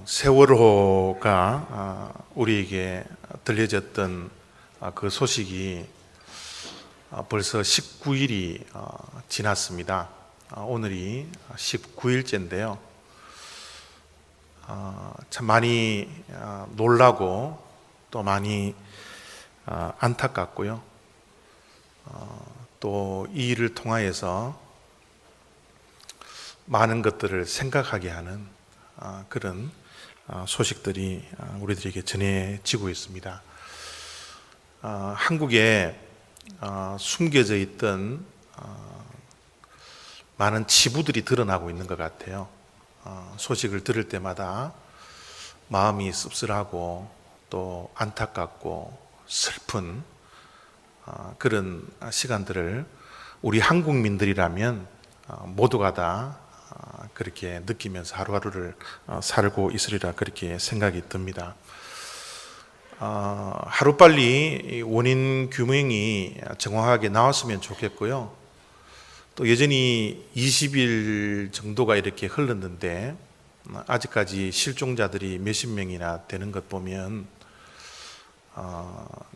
세월호가 우리에게 들려졌던 그 소식이 벌써 19일이 지났습니다. 오늘이 19일째인데요. 참 많이 놀라고 또 많이 안타깝고요. 또 이 일을 통하여서 많은 것들을 생각하게 하는 그런 소식들이 우리들에게 전해지고 있습니다. 한국에 숨겨져 있던 많은 치부들이 드러나고 있는 것 같아요. 소식을 들을 때마다 마음이 씁쓸하고 또 안타깝고 슬픈 그런 시간들을 우리 한국민들이라면 모두가 다 그렇게 느끼면서 하루하루를 살고 있으리라 그렇게 생각이 듭니다. 하루빨리 원인 규명이 정확하게 나왔으면 좋겠고요. 또 여전히 20일 정도가 이렇게 흘렀는데 아직까지 실종자들이 몇십 명이나 되는 것 보면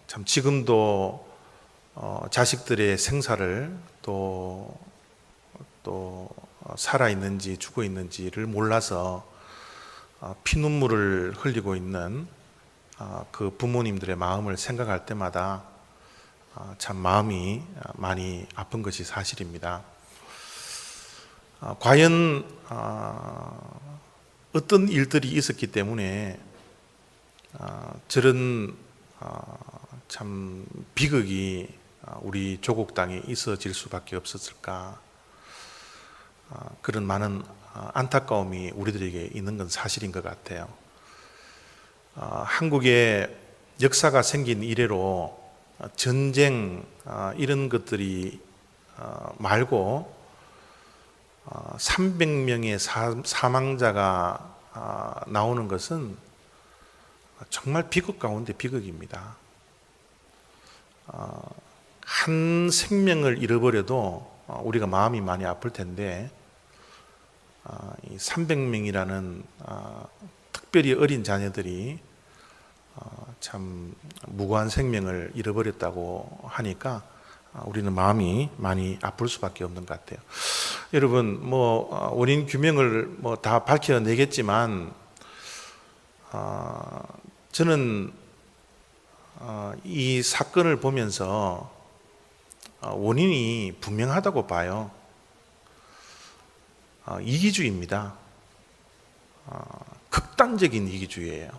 참 지금도 자식들의 생사를 또 살아있는지 죽어있는지를 몰라서 피눈물을 흘리고 있는 그 부모님들의 마음을 생각할 때마다 참 마음이 많이 아픈 것이 사실입니다. 과연 어떤 일들이 있었기 때문에 저런 참 비극이 우리 조국 땅에 있어질 수밖에 없었을까? 그런 많은 안타까움이 우리들에게 있는 건 사실인 것 같아요. 한국의 역사가 생긴 이래로 전쟁 이런 것들이 말고 300명의 사망자가 나오는 것은 정말 비극 가운데 비극입니다. 한 생명을 잃어버려도 우리가 마음이 많이 아플 텐데 300명이라는 특별히 어린 자녀들이 참 무고한 생명을 잃어버렸다고 하니까 우리는 마음이 많이 아플 수밖에 없는 것 같아요. 여러분, 원인 규명을 다 밝혀내겠지만 저는 이 사건을 보면서 원인이 분명하다고 봐요. 이기주의입니다. 극단적인 이기주의예요.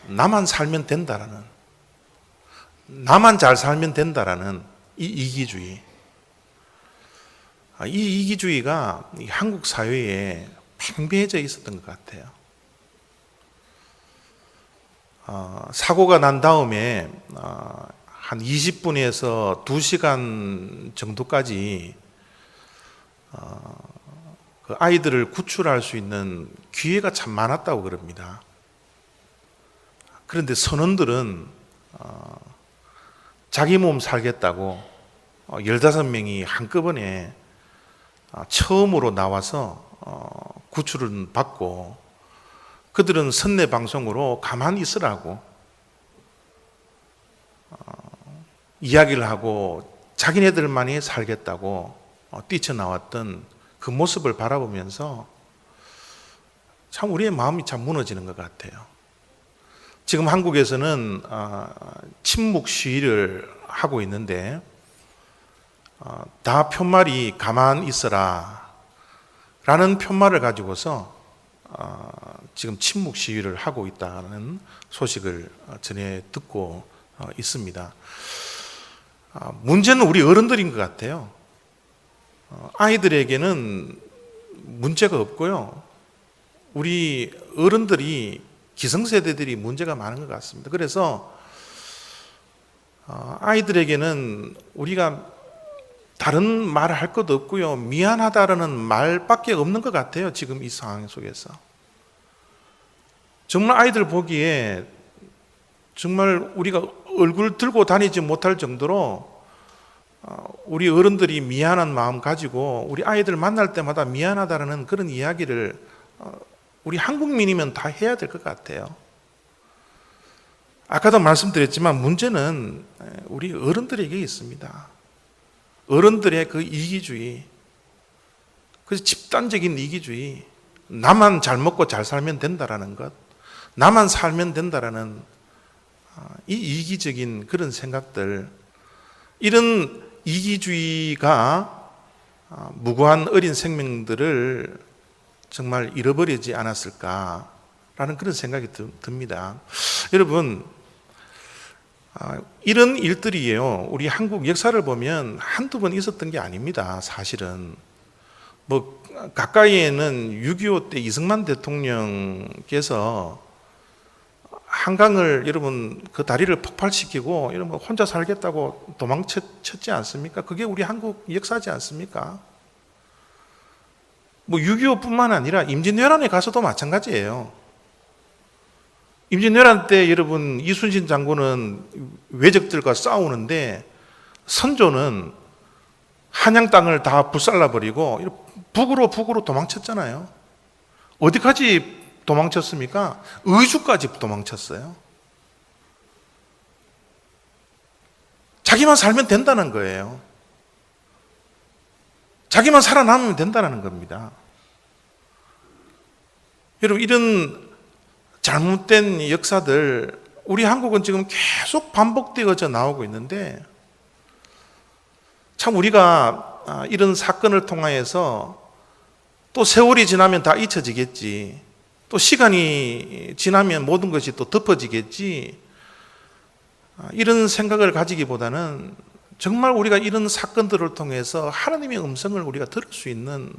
나만 살면 된다라는, 나만 잘 살면 된다라는 이 이기주의. 이 이기주의가 한국 사회에 팽배해져 있었던 것 같아요. 사고가 난 다음에 한 20분에서 2시간 정도까지 그 아이들을 구출할 수 있는 기회가 참 많았다고 그럽니다. 그런데 선원들은 자기 몸 살겠다고 15명이 한꺼번에 처음으로 나와서 구출을 받고 그들은 선내 방송으로 가만히 있으라고 이야기를 하고 자기네들만이 살겠다고 뛰쳐나왔던 그 모습을 바라보면서 참 우리의 마음이 참 무너지는 것 같아요. 지금 한국에서는 침묵 시위를 하고 있는데 다 편말이 가만 있어라 라는 편말을 가지고서 지금 침묵 시위를 하고 있다는 소식을 전해 듣고 있습니다. 문제는 우리 어른들인 것 같아요. 아이들에게는 문제가 없고요. 우리 어른들이 기성세대들이 문제가 많은 것 같습니다. 그래서 아이들에게는 우리가 다른 말을 할 것도 없고요. 미안하다라는 말밖에 없는 것 같아요. 지금 이 상황 속에서. 정말 아이들 보기에 정말 우리가 얼굴 들고 다니지 못할 정도로 우리 어른들이 미안한 마음 가지고 우리 아이들 만날 때마다 미안하다는 그런 이야기를 우리 한국민이면 다 해야 될 것 같아요. 아까도 말씀드렸지만 문제는 우리 어른들에게 있습니다. 어른들의 그 이기주의, 그 집단적인 이기주의, 나만 잘 먹고 잘 살면 된다라는 것, 나만 살면 된다라는 이 이기적인 그런 생각들, 이런 이기주의가 무고한 어린 생명들을 정말 잃어버리지 않았을까라는 그런 생각이 듭니다. 여러분, 이런 일들이에요. 우리 한국 역사를 보면 한두 번 있었던 게 아닙니다. 사실은 뭐 가까이에는 6.25 때 이승만 대통령께서 한강을 여러분 그 다리를 폭발시키고 여러분 혼자 살겠다고 도망쳤지 않습니까? 그게 우리 한국 역사지 않습니까? 뭐 6.25뿐만 아니라 임진왜란에 가서도 마찬가지예요. 임진왜란 때 여러분 이순신 장군은 외적들과 싸우는데 선조는 한양 땅을 다 불살라버리고 북으로 도망쳤잖아요. 어디까지 도망쳤습니까? 의주까지 도망쳤어요. 자기만 살면 된다는 거예요. 자기만 살아남으면 된다는 겁니다. 여러분, 이런 잘못된 역사들 우리 한국은 지금 계속 반복되어져 나오고 있는데 참 우리가 이런 사건을 통하여서 또 세월이 지나면 다 잊혀지겠지, 또 시간이 지나면 모든 것이 또 덮어지겠지, 이런 생각을 가지기보다는 정말 우리가 이런 사건들을 통해서 하나님의 음성을 우리가 들을 수 있는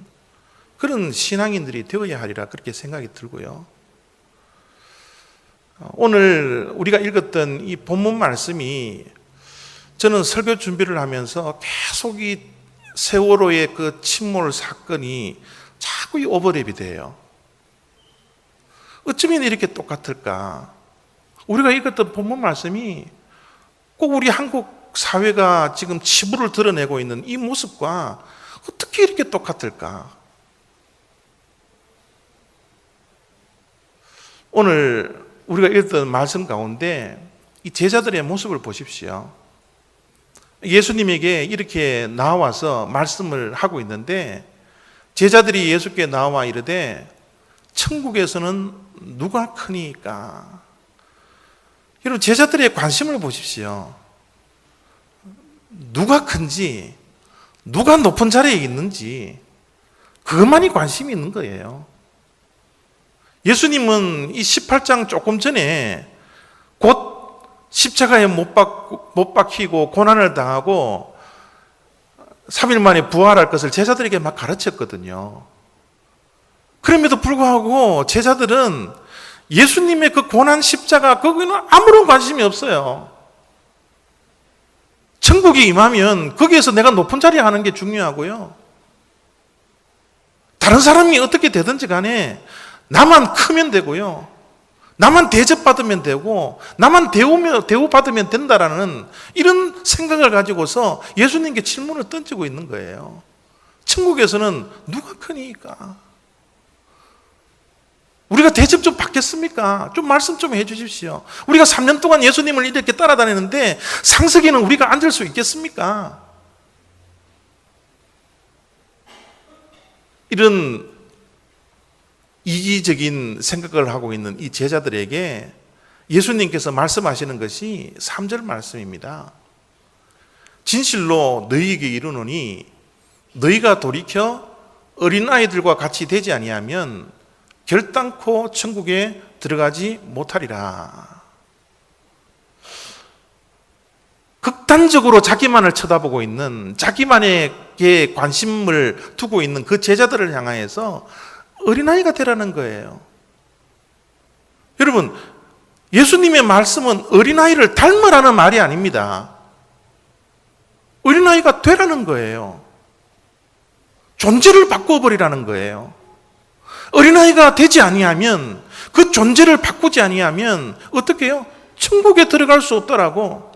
그런 신앙인들이 되어야 하리라 그렇게 생각이 들고요. 오늘 우리가 읽었던 이 본문 말씀이 저는 설교 준비를 하면서 계속 이 세월호의 그 침몰 사건이 자꾸 이 오버랩이 돼요. 어쩌면 이렇게 똑같을까? 우리가 읽었던 본문 말씀이 꼭 우리 한국 사회가 지금 치부를 드러내고 있는 이 모습과 어떻게 이렇게 똑같을까? 오늘 우리가 읽었던 말씀 가운데 이 제자들의 모습을 보십시오. 예수님에게 이렇게 나와서 말씀을 하고 있는데 제자들이 예수께 나와 이르되 천국에서는 누가 크니까? 여러분, 제자들의 관심을 보십시오. 누가 큰지, 누가 높은 자리에 있는지 그것만이 관심이 있는 거예요. 예수님은 이 18장 조금 전에 곧 십자가에 못 박히고 고난을 당하고 3일 만에 부활할 것을 제자들에게 막 가르쳤거든요. 그럼에도 불구하고 제자들은 예수님의 그 고난 십자가 거기는 아무런 관심이 없어요. 천국이 임하면 거기에서 내가 높은 자리에 하는 게 중요하고요. 다른 사람이 어떻게 되든지 간에 나만 크면 되고요. 나만 대접받으면 되고 나만 대우받으면 된다라는 이런 생각을 가지고서 예수님께 질문을 던지고 있는 거예요. 천국에서는 누가 크니까? 우리가 대접 좀 받겠습니까? 좀 말씀 좀 해주십시오. 우리가 3년 동안 예수님을 이렇게 따라다니는데 상석에는 우리가 앉을 수 있겠습니까? 이런 이기적인 생각을 하고 있는 이 제자들에게 예수님께서 말씀하시는 것이 3절 말씀입니다. 진실로 너희에게 이르노니 너희가 돌이켜 어린아이들과 같이 되지 아니하면 결단코 천국에 들어가지 못하리라. 극단적으로 자기만을 쳐다보고 있는, 자기만에게 관심을 두고 있는 그 제자들을 향하여서 어린아이가 되라는 거예요. 여러분, 예수님의 말씀은 어린아이를 닮으라는 말이 아닙니다. 어린아이가 되라는 거예요. 존재를 바꿔버리라는 거예요. 어린아이가 되지 아니하면, 그 존재를 바꾸지 아니하면 어떻게 해요? 천국에 들어갈 수 없더라고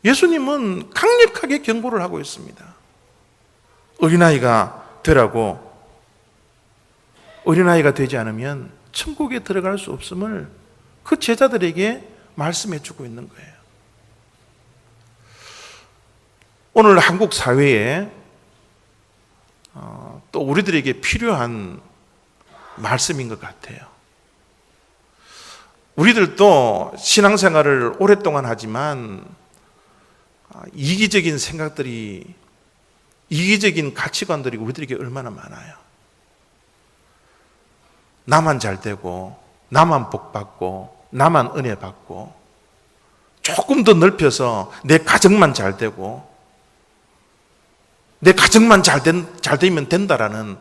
예수님은 강력하게 경고를 하고 있습니다. 어린아이가 되라고. 어린아이가 되지 않으면 천국에 들어갈 수 없음을 그 제자들에게 말씀해 주고 있는 거예요. 오늘 한국 사회에 또 우리들에게 필요한 말씀인 것 같아요. 우리들도 신앙생활을 오랫동안 하지만 이기적인 생각들이, 이기적인 가치관들이 우리들에게 얼마나 많아요. 나만 잘 되고, 나만 복 받고, 나만 은혜 받고, 조금 더 넓혀서 내 가정만 잘 되고, 내 가정만 잘 되면 된다라는,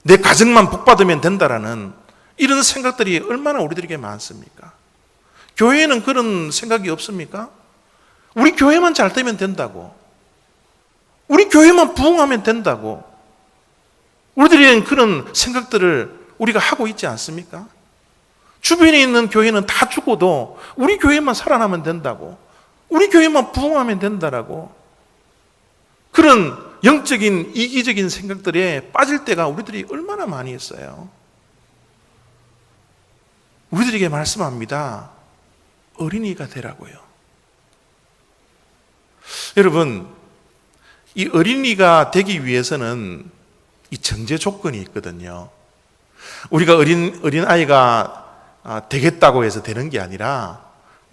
내 가정만 복 받으면 된다라는 이런 생각들이 얼마나 우리들에게 많습니까? 교회에는 그런 생각이 없습니까? 우리 교회만 잘 되면 된다고, 우리 교회만 부흥하면 된다고, 우리들에게는 그런 생각들을 우리가 하고 있지 않습니까? 주변에 있는 교회는 다 죽어도 우리 교회만 살아나면 된다고, 우리 교회만 부흥하면 된다라고, 그런 영적인 이기적인 생각들에 빠질 때가 우리들이 얼마나 많이 있어요. 우리들에게 말씀합니다. 어린이가 되라고요. 여러분, 이 어린이가 되기 위해서는 이 전제 조건이 있거든요. 우리가 어린아이가 되겠다고 해서 되는 게 아니라,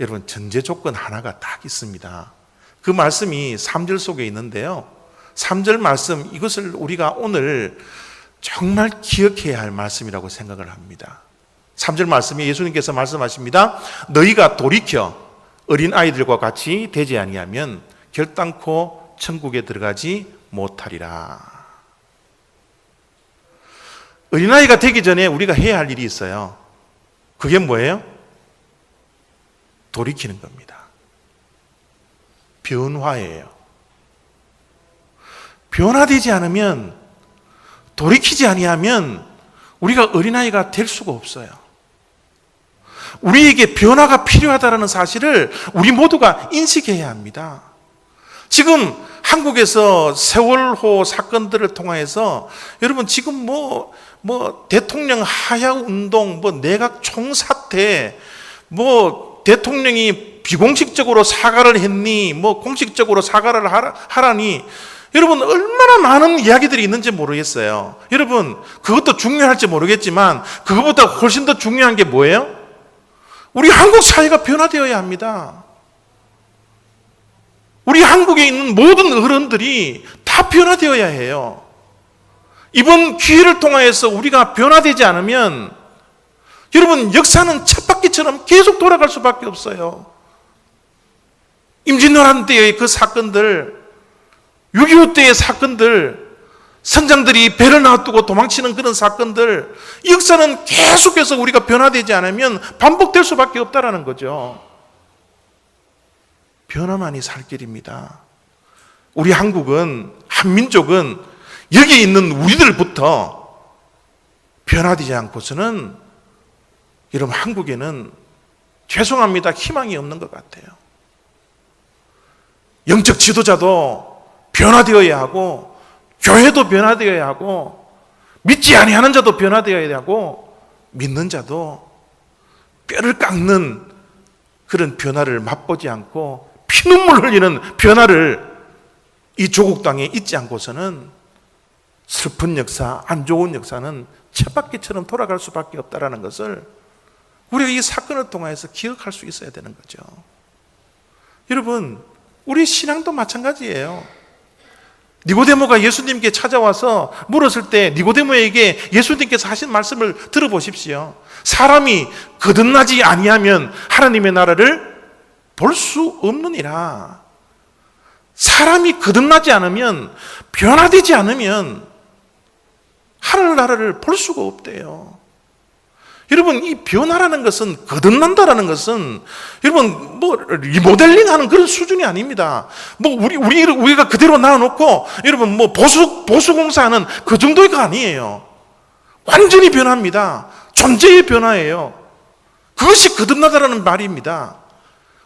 여러분, 전제 조건 하나가 딱 있습니다. 그 말씀이 3절 속에 있는데요. 3절 말씀, 이것을 우리가 오늘 정말 기억해야 할 말씀이라고 생각을 합니다. 3절 말씀에 예수님께서 말씀하십니다. 너희가 돌이켜 어린아이들과 같이 되지 아니하면 결단코 천국에 들어가지 못하리라. 어린아이가 되기 전에 우리가 해야 할 일이 있어요. 그게 뭐예요? 돌이키는 겁니다. 변화예요. 변화되지 않으면, 돌이키지 아니하면 우리가 어린아이가 될 수가 없어요. 우리에게 변화가 필요하다는 사실을 우리 모두가 인식해야 합니다. 지금 한국에서 세월호 사건들을 통해서 여러분 지금 뭐 대통령 하야 운동, 내각 총사퇴, 대통령이 비공식적으로 사과를 했니, 공식적으로 사과를 하라니, 여러분 얼마나 많은 이야기들이 있는지 모르겠어요. 여러분 그것도 중요할지 모르겠지만 그것보다 훨씬 더 중요한 게 뭐예요? 우리 한국 사회가 변화되어야 합니다. 우리 한국에 있는 모든 어른들이 다 변화되어야 해요. 이번 기회를 통하여서 우리가 변화되지 않으면 여러분 역사는 쳇바퀴처럼 계속 돌아갈 수밖에 없어요. 임진왜란 때의 그 사건들, 6.25 때의 사건들, 선장들이 배를 놔두고 도망치는 그런 사건들, 이 역사는 계속해서 우리가 변화되지 않으면 반복될 수밖에 없다는 거죠. 변화만이 살 길입니다. 우리 한국은, 한민족은 여기 있는 우리들부터 변화되지 않고서는 여러분 한국에는 죄송합니다, 희망이 없는 것 같아요. 영적 지도자도 변화되어야 하고, 교회도 변화되어야 하고, 믿지 아니하는 자도 변화되어야 하고, 믿는 자도 뼈를 깎는 그런 변화를 맛보지 않고 피눈물 흘리는 변화를 이 조국 땅에 잊지 않고서는 슬픈 역사, 안 좋은 역사는 쳇바퀴처럼 돌아갈 수밖에 없다는 것을 우리가 이 사건을 통해서 기억할 수 있어야 되는 거죠. 여러분, 우리 신앙도 마찬가지예요. 니고데모가 예수님께 찾아와서 물었을 때 니고데모에게 예수님께서 하신 말씀을 들어보십시오. 사람이 거듭나지 아니하면 하나님의 나라를 볼 수 없느니라. 사람이 거듭나지 않으면, 변화되지 않으면 하늘 나라를 볼 수가 없대요. 여러분, 이 변화라는 것은, 거듭난다라는 것은 여러분 리모델링 하는 그런 수준이 아닙니다. 우리가 그대로 놔놓고 여러분 보수 공사하는 그 정도가 아니에요. 완전히 변합니다. 존재의 변화예요. 그것이 거듭나다라는 말입니다.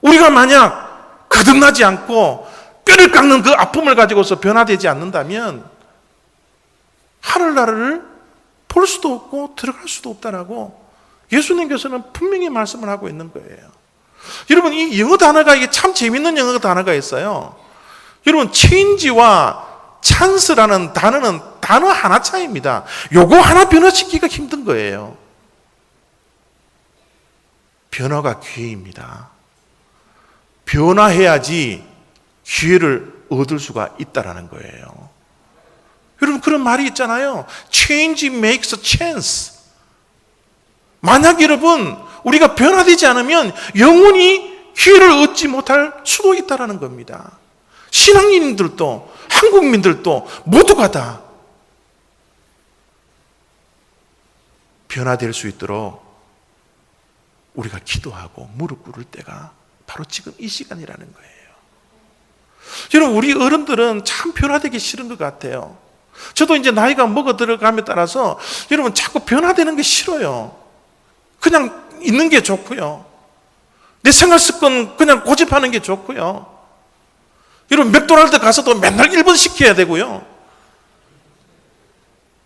우리가 만약 거듭나지 않고 뼈를 깎는 그 아픔을 가지고서 변화되지 않는다면 하늘나라를 볼 수도 없고 들어갈 수도 없다라고 예수님께서는 분명히 말씀을 하고 있는 거예요. 여러분, 이 영어 단어가 이게 참 재밌는 영어 단어가 있어요. 여러분, change와 chance라는 단어는 단어 하나 차이입니다. 요거 하나 변화시키기가 힘든 거예요. 변화가 기회입니다. 변화해야지 기회를 얻을 수가 있다라는 거예요. 여러분, 그런 말이 있잖아요. Change makes a chance. 만약 여러분, 우리가 변화되지 않으면 영원히 기회를 얻지 못할 수도 있다라는 겁니다. 신앙인들도 한국민들도 모두가 다 변화될 수 있도록 우리가 기도하고 무릎 꿇을 때가 바로 지금 이 시간이라는 거예요. 여러분, 우리 어른들은 참 변화되기 싫은 것 같아요. 저도 이제 나이가 먹어 들어감에 따라서 여러분 자꾸 변화되는 게 싫어요. 그냥 있는 게 좋고요. 내 생활 습관 그냥 고집하는 게 좋고요. 여러분, 맥도날드 가서도 맨날 1번 시켜야 되고요.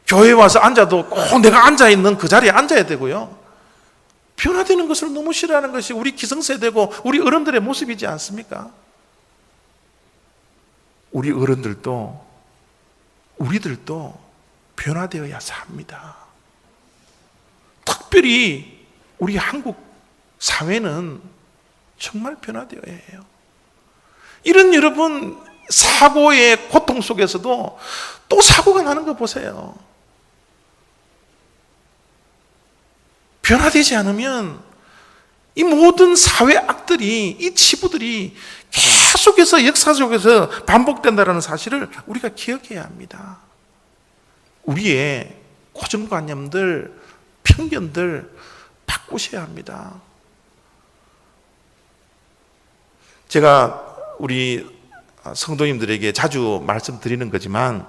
교회 와서 앉아도 꼭 내가 앉아있는 그 자리에 앉아야 되고요. 변화되는 것을 너무 싫어하는 것이 우리 기성세대고 우리 어른들의 모습이지 않습니까? 우리 어른들도 우리들도 변화되어야 삽니다. 특별히 우리 한국 사회는 정말 변화되어야 해요. 이런 여러분 사고의 고통 속에서도 또 사고가 나는 거 보세요. 변화되지 않으면 이 모든 사회 악들이, 이 치부들이 계속해서 역사 속에서 반복된다는 사실을 우리가 기억해야 합니다. 우리의 고정관념들, 편견들 바꾸셔야 합니다. 제가 우리 성도님들에게 자주 말씀드리는 거지만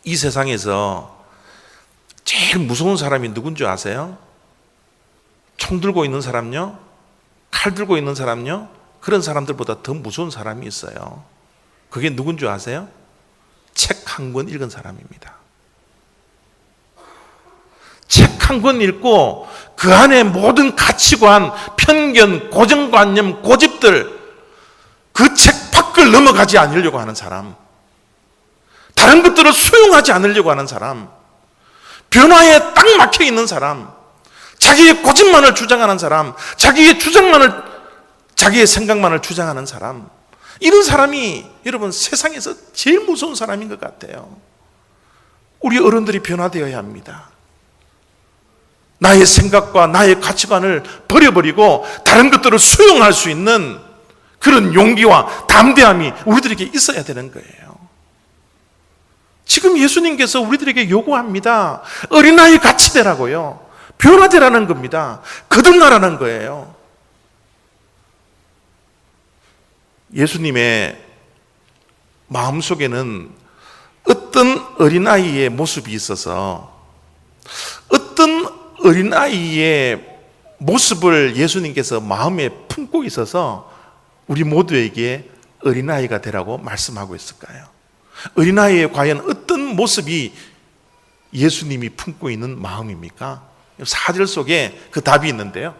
이 세상에서 제일 무서운 사람이 누군 줄 아세요? 총 들고 있는 사람요? 칼 들고 있는 사람요? 그런 사람들보다 더 무서운 사람이 있어요. 그게 누군 줄 아세요? 책 한 권 읽은 사람입니다. 책 한 권 읽고 그 안에 모든 가치관, 편견, 고정관념, 고집들 그 책 밖을 넘어가지 않으려고 하는 사람, 다른 것들을 수용하지 않으려고 하는 사람, 변화에 딱 막혀 있는 사람, 자기의 고집만을 주장하는 사람, 자기의 생각만을 주장하는 사람, 이런 사람이 여러분 세상에서 제일 무서운 사람인 것 같아요. 우리 어른들이 변화되어야 합니다. 나의 생각과 나의 가치관을 버려버리고 다른 것들을 수용할 수 있는 그런 용기와 담대함이 우리들에게 있어야 되는 거예요. 지금 예수님께서 우리들에게 요구합니다. 어린아이 같이 되라고요. 변화되라는 겁니다. 거듭나라는 거예요. 예수님의 마음속에는 어떤 어린아이의 모습이 있어서 어떤 어린아이의 모습을 예수님께서 마음에 품고 있어서 우리 모두에게 어린아이가 되라고 말씀하고 있을까요? 어린아이의 과연 어떤 모습이 예수님이 품고 있는 마음입니까? 4절 속에 그 답이 있는데요.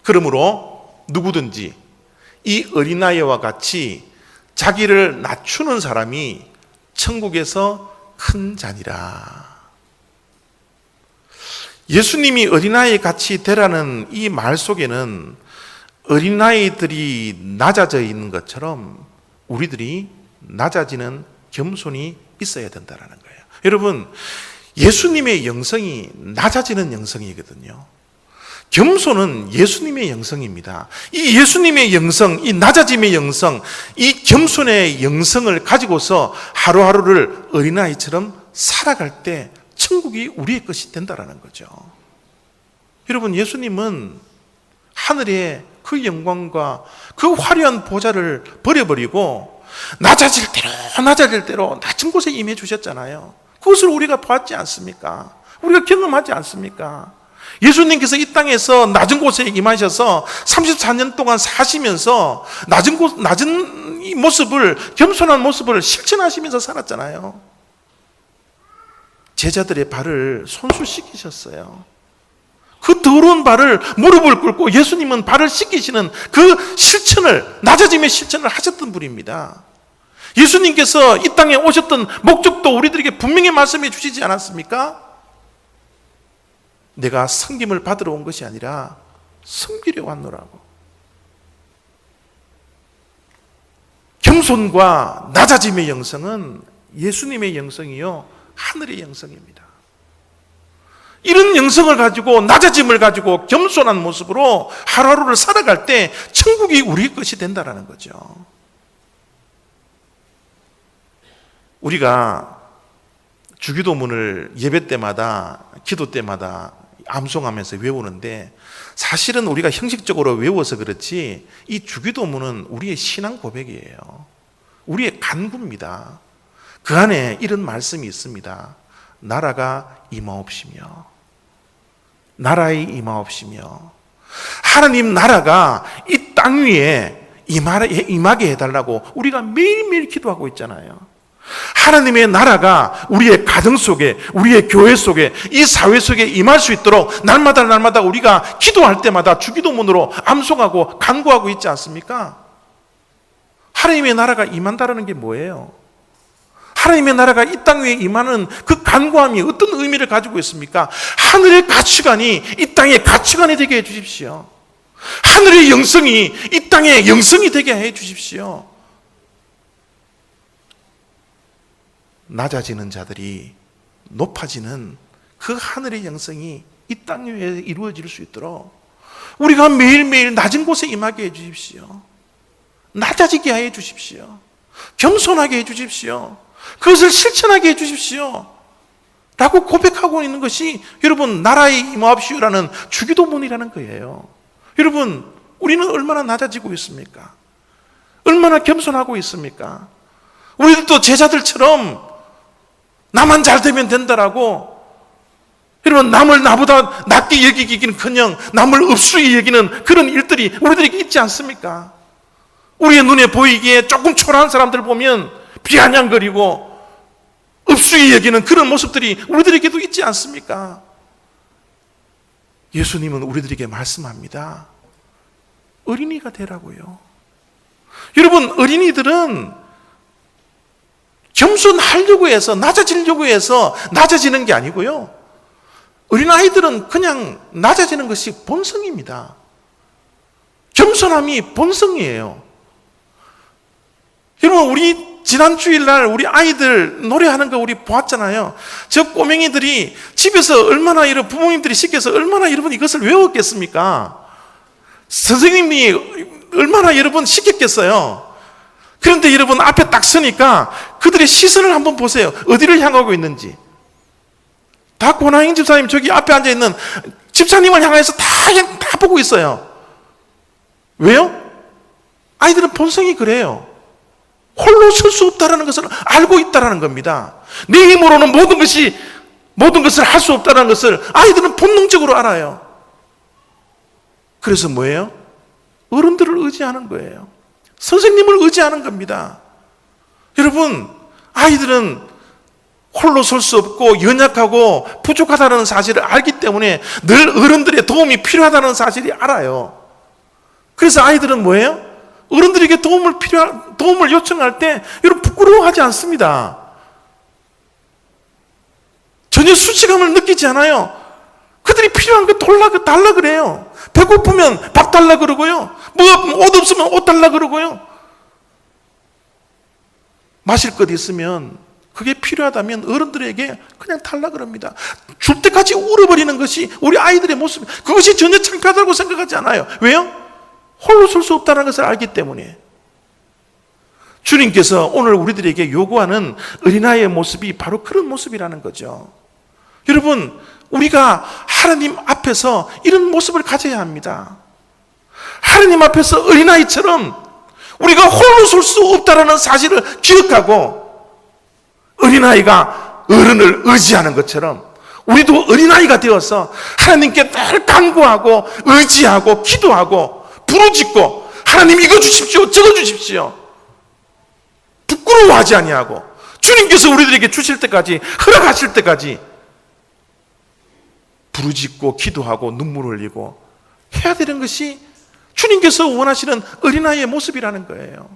그러므로 누구든지 이 어린아이와 같이 자기를 낮추는 사람이 천국에서 큰 자니라. 예수님이 어린아이 같이 되라는 이 말 속에는 어린아이들이 낮아져 있는 것처럼 우리들이 낮아지는 겸손이 있어야 된다는 거예요. 여러분, 예수님의 영성이 낮아지는 영성이거든요. 겸손은 예수님의 영성입니다. 이 예수님의 영성, 이 낮아짐의 영성, 이 겸손의 영성을 가지고서 하루하루를 어린아이처럼 살아갈 때 천국이 우리의 것이 된다는 거죠. 여러분, 예수님은 하늘의 그 영광과 그 화려한 보좌를 버려버리고 낮아질 대로 낮은 곳에 임해 주셨잖아요. 그것을 우리가 봤지 않습니까? 우리가 경험하지 않습니까? 예수님께서 이 땅에서 낮은 곳에 임하셔서 34년 동안 사시면서 낮은 이 모습을, 겸손한 모습을 실천하시면서 살았잖아요. 제자들의 발을 손수 씻기셨어요. 그 더러운 발을 무릎을 꿇고 예수님은 발을 씻기시는 그 실천을, 낮아짐의 실천을 하셨던 분입니다. 예수님께서 이 땅에 오셨던 목적도 우리들에게 분명히 말씀해 주시지 않았습니까? 내가 섬김을 받으러 온 것이 아니라 섬기려 왔노라고. 겸손과 낮아짐의 영성은 예수님의 영성이요, 하늘의 영성입니다. 이런 영성을 가지고, 낮아짐을 가지고 겸손한 모습으로 하루하루를 살아갈 때 천국이 우리 것이 된다는 거죠. 우리가 주기도문을 예배 때마다, 기도 때마다 암송하면서 외우는데, 사실은 우리가 형식적으로 외워서 그렇지 이 주기도문은 우리의 신앙 고백이에요. 우리의 간구입니다. 그 안에 이런 말씀이 있습니다. 나라가 임하옵시며, 나라의 임하옵시며, 하나님 나라가 이 땅 위에 임하게 해달라고 우리가 매일매일 기도하고 있잖아요. 하나님의 나라가 우리의 가정 속에, 우리의 교회 속에, 이 사회 속에 임할 수 있도록 날마다 우리가 기도할 때마다 주기도문으로 암송하고 간구하고 있지 않습니까? 하나님의 나라가 임한다는 게 뭐예요? 하나님의 나라가 이 땅 위에 임하는 그 간구함이 어떤 의미를 가지고 있습니까? 하늘의 가치관이 이 땅의 가치관이 되게 해 주십시오. 하늘의 영성이 이 땅의 영성이 되게 해 주십시오. 낮아지는 자들이 높아지는 그 하늘의 영성이 이 땅 위에 이루어질 수 있도록 우리가 매일매일 낮은 곳에 임하게 해 주십시오. 낮아지게 해 주십시오. 겸손하게 해 주십시오. 그것을 실천하게 해 주십시오. 라고 고백하고 있는 것이 여러분 나라의 임하옵시오라는 주기도문이라는 거예요. 여러분 우리는 얼마나 낮아지고 있습니까? 얼마나 겸손하고 있습니까? 우리들도 제자들처럼 나만 잘 되면 된다라고, 여러분 남을 나보다 낮게 여기기는커녕 남을 업수히 여기는 그런 일들이 우리들에게 있지 않습니까? 우리의 눈에 보이기에 조금 초라한 사람들 보면 비아냥거리고 업수히 여기는 그런 모습들이 우리들에게도 있지 않습니까? 예수님은 우리들에게 말씀합니다. 어린이가 되라고요. 여러분 어린이들은 겸손하려고 해서, 낮아지려고 해서 낮아지는 게 아니고요, 어린아이들은 그냥 낮아지는 것이 본성입니다. 겸손함이 본성이에요. 여러분 우리 지난 주일날 우리 아이들 노래하는 거 우리 보았잖아요. 저 꼬맹이들이 집에서 얼마나 이런 부모님들이 시켜서 얼마나 여러분 이것을 외웠겠습니까? 선생님이 얼마나 여러분 시켰겠어요. 그런데 여러분 앞에 딱 서니까 그들의 시선을 한번 보세요. 어디를 향하고 있는지. 다 고나잉 집사님 저기 앞에 앉아있는 집사님을 향해서 다 보고 있어요. 왜요? 아이들은 본성이 그래요. 홀로 설 수 없다는 것을 알고 있다는 겁니다. 내 힘으로는 모든 것을 할 수 없다는 것을 아이들은 본능적으로 알아요. 그래서 뭐예요? 어른들을 의지하는 거예요. 선생님을 의지하는 겁니다. 여러분 아이들은 홀로 설 수 없고 연약하고 부족하다는 사실을 알기 때문에 늘 어른들의 도움이 필요하다는 사실이 알아요. 그래서 아이들은 뭐예요? 어른들에게 도움을 요청할 때 여러분 부끄러워하지 않습니다. 전혀 수치감을 느끼지 않아요. 그들이 필요한 거 달라 그래요. 배고프면 밥 달라 그러고요. 옷 없으면 옷 달라 그러고요. 마실 것 있으면 그게 필요하다면 어른들에게 그냥 달라 그럽니다. 줄 때까지 울어버리는 것이 우리 아이들의 모습. 그것이 전혀 창피하다고 생각하지 않아요. 왜요? 홀로 설 수 없다는 것을 알기 때문에. 주님께서 오늘 우리들에게 요구하는 어린아이의 모습이 바로 그런 모습이라는 거죠. 여러분 우리가 하나님 앞에서 이런 모습을 가져야 합니다. 하나님 앞에서 어린아이처럼 우리가 홀로 설 수 없다는 사실을 기억하고 어린아이가 어른을 의지하는 것처럼 우리도 어린아이가 되어서 하나님께 늘 간구하고 의지하고 기도하고 부르짖고 하나님 이거 주십시오 저거 주십시오 부끄러워하지 아니하고 주님께서 우리들에게 주실 때까지 허락하실 때까지 부르짖고 기도하고 눈물 흘리고 해야 되는 것이 주님께서 원하시는 어린아이의 모습이라는 거예요.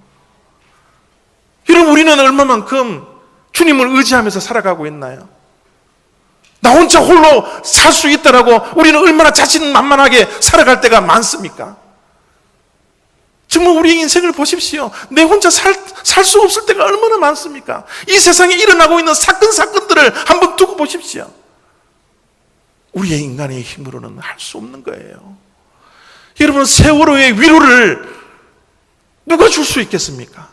여러분, 우리는 얼마만큼 주님을 의지하면서 살아가고 있나요? 나 혼자 홀로 살 수 있다라고 우리는 얼마나 자신만만하게 살아갈 때가 많습니까? 정말 우리의 인생을 보십시오. 내 혼자 살 수 없을 때가 얼마나 많습니까? 이 세상에 일어나고 있는 사건들을 한번 두고 보십시오. 우리의 인간의 힘으로는 할 수 없는 거예요. 여러분, 세월호의 위로를 누가 줄 수 있겠습니까?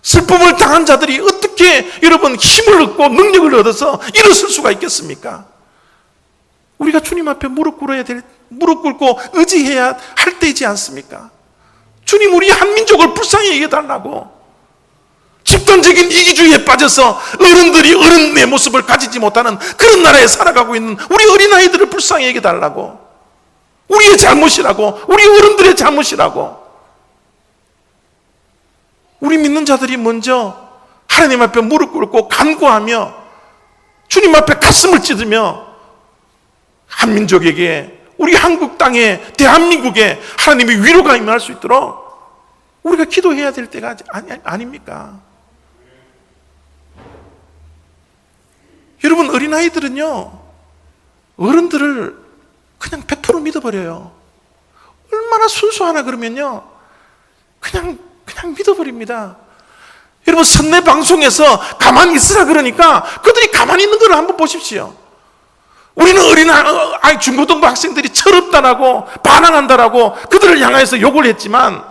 슬픔을 당한 자들이 어떻게 여러분 힘을 얻고 능력을 얻어서 일어설 수가 있겠습니까? 우리가 주님 앞에 무릎 꿇고 의지해야 할 때이지 않습니까? 주님, 우리 한민족을 불쌍히 여겨달라고. 집단적인 이기주의에 빠져서 어른들이 어른의 모습을 가지지 못하는 그런 나라에 살아가고 있는 우리 어린아이들을 불쌍히 여겨달라고. 우리의 잘못이라고, 우리 어른들의 잘못이라고. 우리 믿는 자들이 먼저 하나님 앞에 무릎 꿇고 간구하며 주님 앞에 가슴을 찢으며 한민족에게, 우리 한국 땅에, 대한민국에 하나님의 위로가 임할 수 있도록 우리가 기도해야 될 때가 아닙니까? 여러분, 어린아이들은요, 어른들을 그냥 100% 믿어버려요. 얼마나 순수하나 그러면요, 그냥 믿어버립니다. 여러분, 선내 방송에서 가만히 있으라 그러니까 그들이 가만히 있는 걸 한번 보십시오. 우리는 어린아이 중고등부 학생들이 철없다라고 반항한다라고 그들을 향해서 욕을 했지만,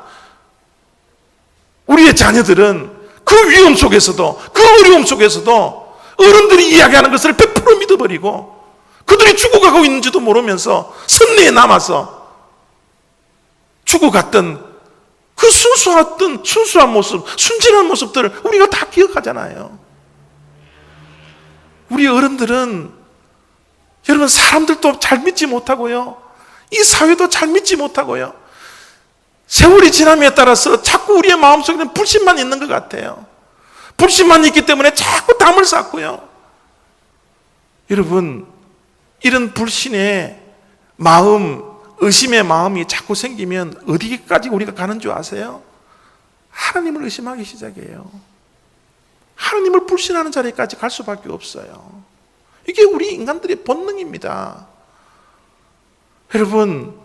우리의 자녀들은 그 위험 속에서도, 그 어려움 속에서도 어른들이 이야기하는 것을 100% 믿어버리고 그들이 죽어가고 있는지도 모르면서 선내에 남아서 죽어갔던 그 순수한 모습, 순진한 모습들을 우리가 다 기억하잖아요. 우리 어른들은 여러분, 사람들도 잘 믿지 못하고요, 이 사회도 잘 믿지 못하고요, 세월이 지남에 따라서 자꾸 우리의 마음속에는 불신만 있는 것 같아요. 불신만 있기 때문에 자꾸 담을 쌓고요. 여러분, 이런 불신의 마음, 의심의 마음이 자꾸 생기면 어디까지 우리가 가는 줄 아세요? 하나님을 의심하기 시작해요. 하나님을 불신하는 자리까지 갈 수밖에 없어요. 이게 우리 인간들의 본능입니다. 여러분,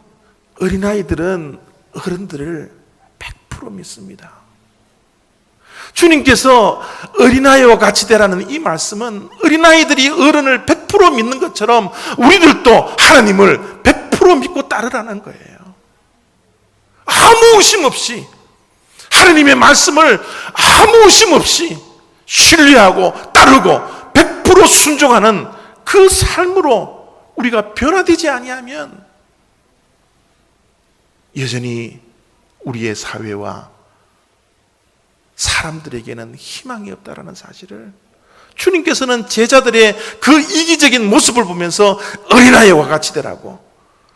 어린아이들은 어른들을 100% 믿습니다. 주님께서 어린아이와 같이 되라는 이 말씀은 어린아이들이 어른을 100% 믿는 것처럼 우리들도 하나님을 100% 믿고 따르라는 거예요. 아무 의심 없이 하나님의 말씀을 아무 의심 없이 신뢰하고 따르고 100% 순종하는 그 삶으로 우리가 변화되지 아니하면 여전히 우리의 사회와 사람들에게는 희망이 없다라는 사실을 주님께서는 제자들의 그 이기적인 모습을 보면서 어린아이와 같이 되라고,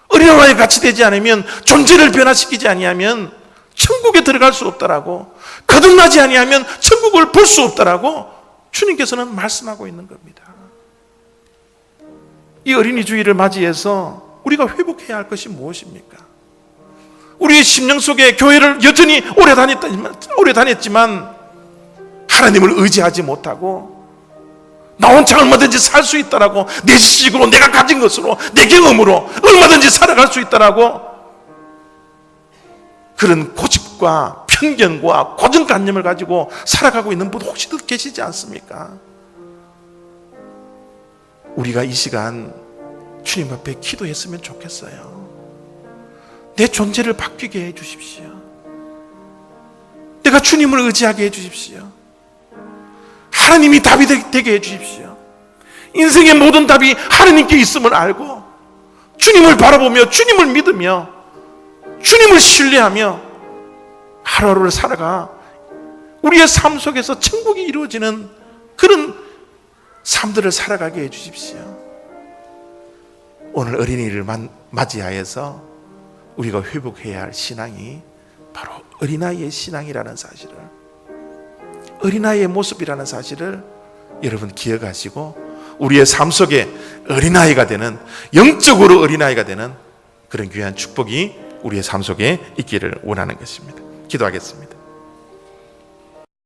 어린아이와 같이 되지 않으면, 존재를 변화시키지 아니하면 천국에 들어갈 수 없다라고, 거듭나지 아니하면 천국을 볼 수 없다라고 주님께서는 말씀하고 있는 겁니다. 이 어린이 주일을 맞이해서 우리가 회복해야 할 것이 무엇입니까? 우리의 심령 속에 교회를 여전히 오래 다녔지만 하나님을 의지하지 못하고 나 혼자 얼마든지 살 수 있다라고, 내 지식으로, 내가 가진 것으로, 내 경험으로 얼마든지 살아갈 수 있다라고 그런 고집과 편견과 고정관념을 가지고 살아가고 있는 분 혹시 계시지 않습니까? 우리가 이 시간 주님 앞에 기도했으면 좋겠어요. 내 존재를 바뀌게 해 주십시오. 내가 주님을 의지하게 해 주십시오. 하나님이 답이 되게 해 주십시오. 인생의 모든 답이 하나님께 있음을 알고 주님을 바라보며 주님을 믿으며 주님을 신뢰하며 하루하루를 살아가 우리의 삶 속에서 천국이 이루어지는 그런 삶들을 살아가게 해 주십시오. 오늘 어린이를 맞이하여서 우리가 회복해야 할 신앙이 바로 어린아이의 신앙이라는 사실을, 어린아이의 모습이라는 사실을 여러분 기억하시고 우리의 삶 속에 어린아이가 되는, 영적으로 어린아이가 되는 그런 귀한 축복이 우리의 삶 속에 있기를 원하는 것입니다. 기도하겠습니다.